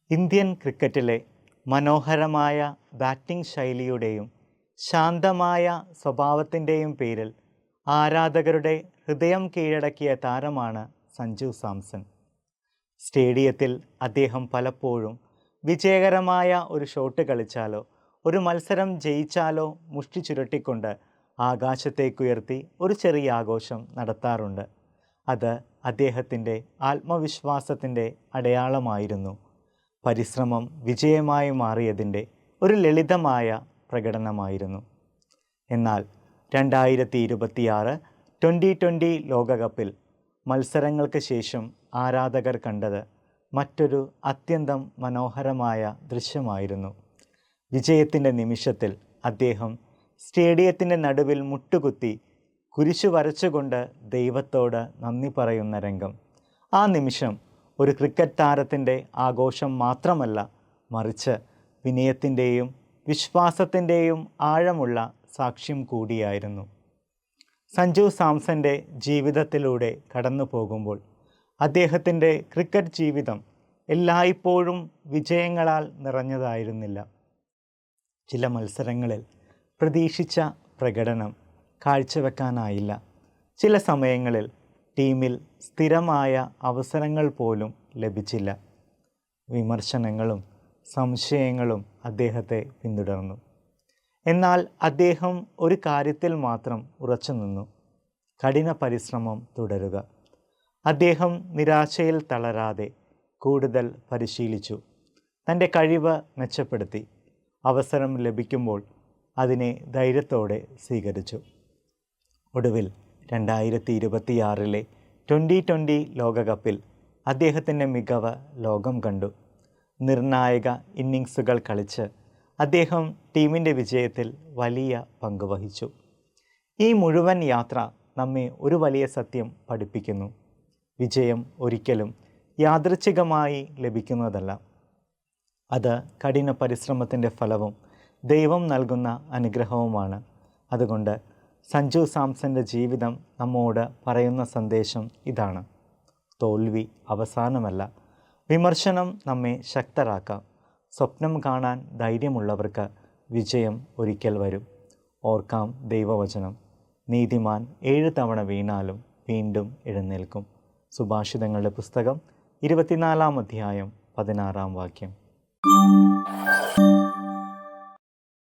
Indian ക്രിക്കറ്റിലെ മനോഹരമായ batting ശൈലിയുടെയും ശാന്തമായ സ്വഭാവത്തിൻ്റെയും പേരിൽ ആരാധകരുടെ ഹൃദയം കീഴടക്കിയ താരമാണ് സഞ്ജു സാംസൺ. സ്റ്റേഡിയത്തിൽ അദ്ദേഹം പലപ്പോഴും വിജയകരമായ ഒരു ഷോട്ട് കളിച്ചാലോ ഒരു മത്സരം ജയിച്ചാലോ മുഷ്ടി ചുരുട്ടിക്കൊണ്ട് ആകാശത്തേക്കുയർത്തി ഒരു ചെറിയ ആഘോഷം നടത്താറുണ്ട്. അത് അദ്ദേഹത്തിൻ്റെ ആത്മവിശ്വാസത്തിൻ്റെ അടയാളമായിരുന്നു. പരിശ്രമം വിജയമായി മാറിയതിൻ്റെ ഒരു ലളിതമായ പ്രകടനമായിരുന്നു. എന്നാൽ 2026 T20 ലോകകപ്പിൽ മത്സരങ്ങൾക്ക് ശേഷം ആരാധകർ കണ്ടത് മറ്റൊരു അത്യന്തം മനോഹരമായ ദൃശ്യമായിരുന്നു. വിജയത്തിൻ്റെ നിമിഷത്തിൽ അദ്ദേഹം സ്റ്റേഡിയത്തിൻ്റെ നടുവിൽ മുട്ടുകുത്തി കുരിശു വരച്ചുകൊണ്ട് ദൈവത്തോട് നന്ദി പറയുന്ന രംഗം. ആ നിമിഷം ഒരു ക്രിക്കറ്റ് താരത്തിൻ്റെ ആഘോഷം മാത്രമല്ല, മറിച്ച് വിനയത്തിൻ്റെയും വിശ്വാസത്തിൻ്റെയും ആഴമുള്ള സാക്ഷ്യം കൂടിയായിരുന്നു. സഞ്ജു സാംസൻ്റെ ജീവിതത്തിലൂടെ കടന്നു പോകുമ്പോൾ അദ്ദേഹത്തിൻ്റെ ക്രിക്കറ്റ് ജീവിതം എല്ലായ്പ്പോഴും വിജയങ്ങളാൽ നിറഞ്ഞതായിരുന്നില്ല. ചില മത്സരങ്ങളിൽ പ്രതീക്ഷിച്ച പ്രകടനം കാഴ്ചവെക്കാനായില്ല. ചില സമയങ്ങളിൽ ടീമിൽ സ്ഥിരമായ അവസരങ്ങൾ പോലും ലഭിച്ചില്ല. വിമർശനങ്ങളും സംശയങ്ങളും അദ്ദേഹത്തെ പിന്തുടർന്നു. എന്നാൽ അദ്ദേഹം ഒരു കാര്യത്തിൽ മാത്രം ഉറച്ചു നിന്നു: കഠിന പരിശ്രമം തുടരുക. അദ്ദേഹം നിരാശയിൽ തളരാതെ കൂടുതൽ പരിശീലിച്ചു, തൻ്റെ കഴിവ് മെച്ചപ്പെടുത്തി. അവസരം ലഭിക്കുമ്പോൾ അതിനെ ധൈര്യത്തോടെ സ്വീകരിച്ചു. ഒടുവിൽ 2026 T20 ലോകകപ്പിൽ അദ്ദേഹത്തിൻ്റെ മികവ് ലോകം കണ്ടു. നിർണായക ഇന്നിങ്സുകൾ കളിച്ച് അദ്ദേഹം ടീമിൻ്റെ വിജയത്തിൽ വലിയ പങ്ക് വഹിച്ചു. ഈ മുഴുവൻ യാത്ര നമ്മെ ഒരു വലിയ സത്യം പഠിപ്പിക്കുന്നു: വിജയം ഒരിക്കലും യാദൃച്ഛികമായി ലഭിക്കുന്നതല്ല. അത് കഠിന പരിശ്രമത്തിൻ്റെ ഫലവും ദൈവം നൽകുന്ന അനുഗ്രഹവുമാണ്. അതുകൊണ്ട് സഞ്ജു സാംസൻ്റെ ജീവിതം നമ്മോട് പറയുന്ന സന്ദേശം ഇതാണ്: തോൽവി അവസാനമല്ല, വിമർശനം നമ്മെ ശക്തരാക്കാം. സ്വപ്നം കാണാൻ ധൈര്യമുള്ളവർക്ക് വിജയം ഒരിക്കൽ വരും. ഓർക്കാം ദൈവവചനം: നീതിമാൻ 7 തവണ വീണാലും വീണ്ടും എഴുന്നേൽക്കും. സുഭാഷിതങ്ങളുടെ പുസ്തകം 24-ാം അധ്യായം 16-ാം വാക്യം.